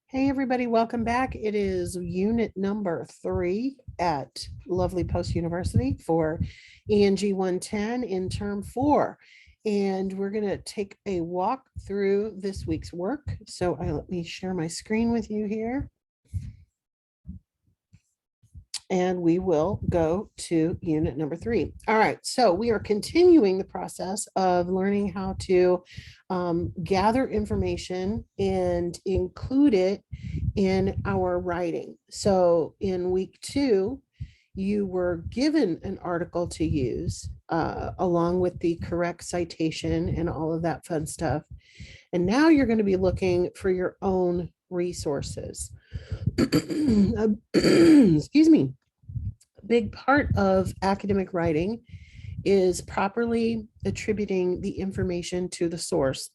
Hey everybody, welcome back. It is unit number 3 at Lovely Post University for ENG 110 in term 4. And we're going to take a walk through this week's work. So let me share my screen with you here. And we will go to unit number 3. All right, so we are continuing the process of learning how to gather information and include it in our writing. So in week 2, you were given an article to use along with the correct citation and all of that fun stuff. And now you're going to be looking for your own resources. Excuse me. A big part of academic writing is properly attributing the information to the source.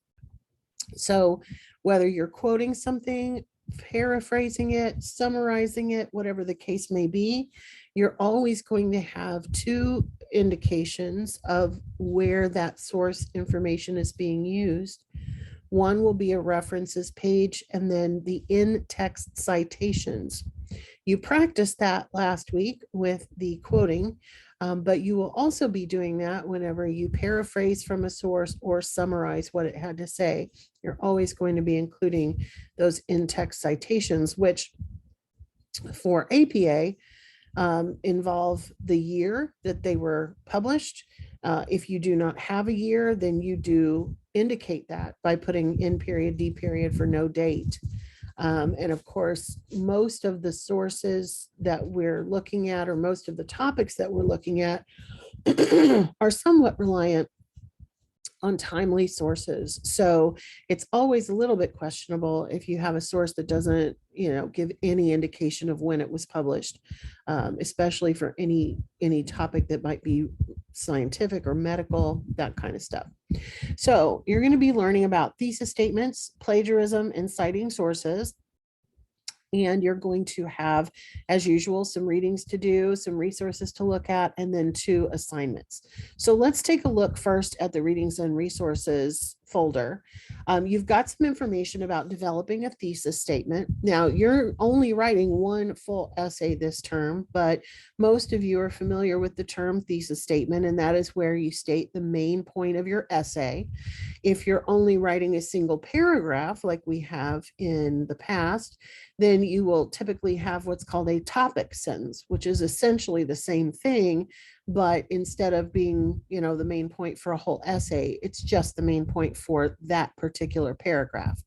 So whether you're quoting something, paraphrasing it, summarizing it, whatever the case may be, you're always going to have two indications of where that source information is being used. One will be a references page and then the in-text citations. You practiced that last week with the quoting, but you will also be doing that whenever you paraphrase from a source or summarize what it had to say. You're always going to be including those in-text citations, which for APA involve the year that they were published. If you do not have a year, then you do indicate that by putting in period, D period for no date. And of course, most of the sources that we're looking at, or most of the topics that we're looking at are somewhat reliant on timely sources. So it's always a little bit questionable if you have a source that doesn't, give any indication of when it was published, especially for any topic that might be scientific or medical, that kind of stuff. So you're going to be learning about thesis statements, plagiarism, and citing sources. And you're going to have, as usual, some readings to do, some resources to look at, and then 2 assignments. So let's take a look first at the readings and resources folder. You've got some information about developing a thesis statement. Now, you're only writing one full essay this term, but most of you are familiar with the term thesis statement, and that is where you state the main point of your essay. If you're only writing a single paragraph, like we have in the past, then you will typically have what's called a topic sentence, which is essentially the same thing, but instead of being, the main point for a whole essay, it's just the main point for that particular paragraph.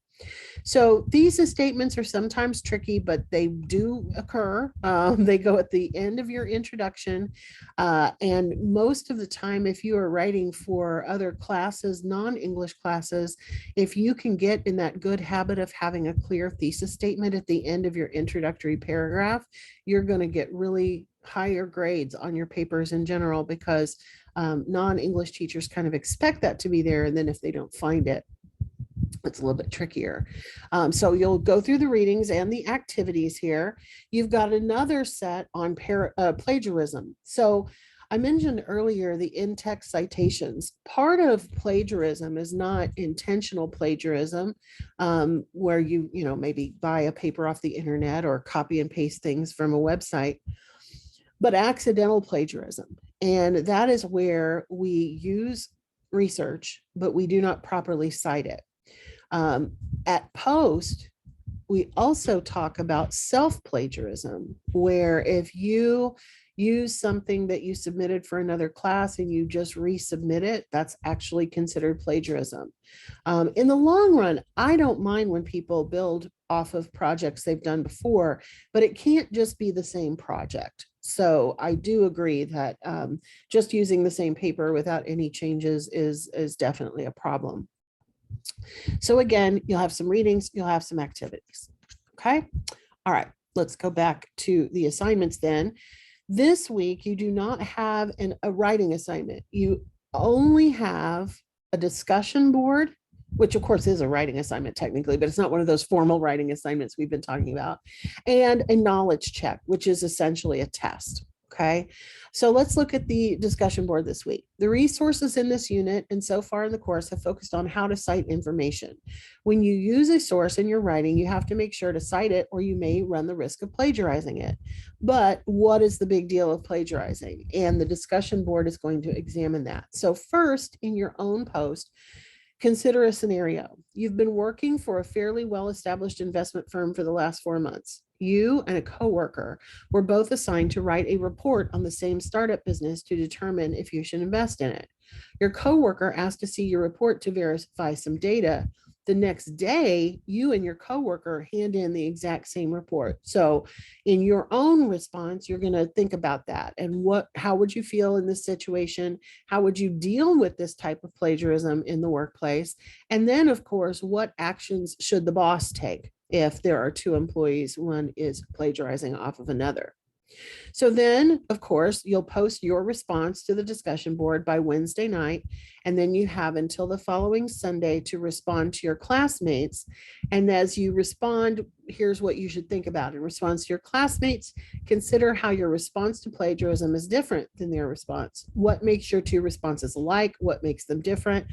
So thesis statements are sometimes tricky, but they do occur. They go at the end of your introduction. And most of the time, if you are writing for other classes, non-English classes, if you can get in that good habit of having a clear thesis statement at the end of your introductory paragraph, you're going to get really higher grades on your papers in general, because non-English teachers kind of expect that to be there. And then if they don't find it, it's a little bit trickier. So you'll go through the readings and the activities here. You've got another set on plagiarism. So I mentioned earlier the in-text citations. Part of plagiarism is not intentional plagiarism, where you maybe buy a paper off the internet or copy and paste things from a website, but accidental plagiarism. And that is where we use research, but we do not properly cite it. At post, we also talk about self-plagiarism, where if you use something that you submitted for another class and you just resubmit it, that's actually considered plagiarism. In the long run, I don't mind when people build off of projects they've done before, but it can't just be the same project. So I do agree that just using the same paper without any changes is definitely a problem. So again, you'll have some readings, you'll have some activities. Okay. All right. Let's go back to the assignments then. This week, you do not have a writing assignment. You only have a discussion board, which of course is a writing assignment technically, but it's not one of those formal writing assignments we've been talking about, and a knowledge check, which is essentially a test. Okay, so let's look at the discussion board this week. The resources in this unit and so far in the course have focused on how to cite information. When you use a source in your writing, you have to make sure to cite it or you may run the risk of plagiarizing it. But what is the big deal of plagiarizing? And the discussion board is going to examine that. So first, in your own post, consider a scenario. You've been working for a fairly well-established investment firm for the last 4 months. You and a coworker were both assigned to write a report on the same startup business to determine if you should invest in it. Your coworker asked to see your report to verify some data. The next day, you and your coworker hand in the exact same report. So, in your own response, you're going to think about that and how would you feel in this situation? How would you deal with this type of plagiarism in the workplace? And then, of course, what actions should the boss take if there are two employees, one is plagiarizing off of another? So then, of course, you'll post your response to the discussion board by Wednesday night, and then you have until the following Sunday to respond to your classmates. And as you respond, here's what you should think about. In response to your classmates, consider how your response to plagiarism is different than their response. What makes your two responses alike? What makes them different?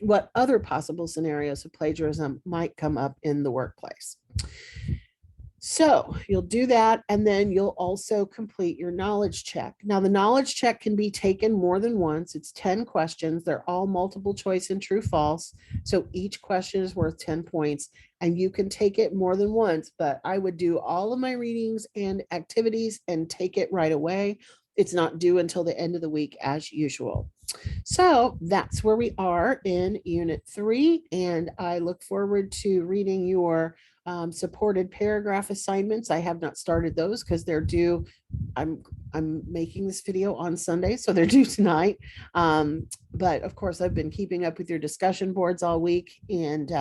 What other possible scenarios of plagiarism might come up in the workplace? So you'll do that, and then you'll also complete your knowledge check. Now, the knowledge check can be taken more than once. It's 10 questions. They're all multiple choice and true false. So each question is worth 10 points, and you can take it more than once, but I would do all of my readings and activities and take it right away. It's not due until the end of the week as usual. So that's where we are in Unit 3, and I look forward to reading your supported paragraph assignments. I have not started those because they're due. I'm making this video on Sunday, so they're due tonight. But of course, I've been keeping up with your discussion boards all week, and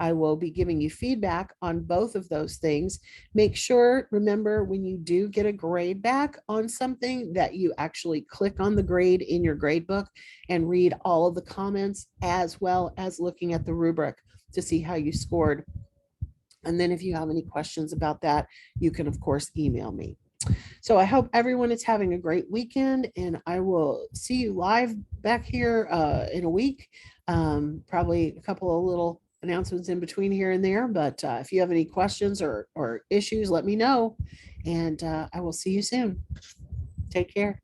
I will be giving you feedback on both of those things. Make sure, remember, when you do get a grade back on something, that you actually click on the grade in your grade book and read all of the comments, as well as looking at the rubric to see how you scored. And then if you have any questions about that, you can, of course, email me. So I hope everyone is having a great weekend, and I will see you live back here in a week. Probably a couple of little announcements in between here and there, but if you have any questions or issues, let me know, and I will see you soon. Take care.